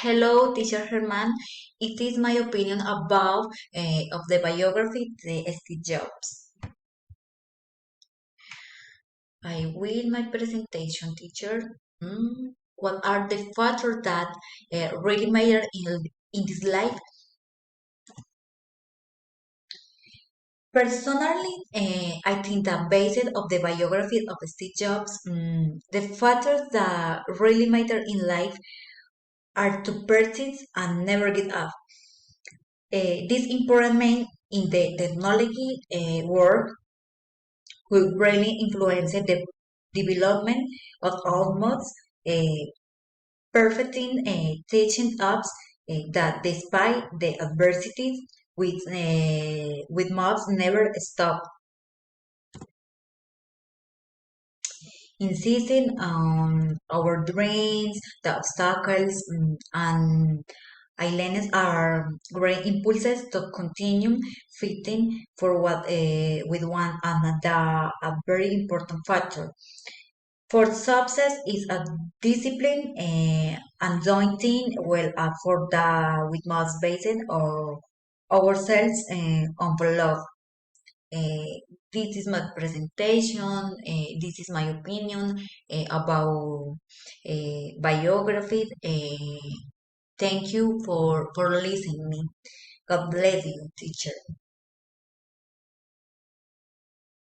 Hello, teacher Herman. It is my opinion about of the biography the Steve Jobs. I will my presentation, teacher. What are the factors that really matter in this life? Personally, I think that based of the biography of Steve Jobs, the factors that really matter in life are to persist and never give up. This important mean in the technology world who really influenced the development of almost uh, perfecting teaching apps that despite the adversities with mobs never stop insisting on our dreams, the obstacles, and islands are great impulses to continue fighting for what with one another a very important factor. For success is a discipline and daunting, well, for the we must base it or ourselves on love. Uh, this is my presentation. This is my opinion about biography. Thank you for listening me. God bless you, teacher.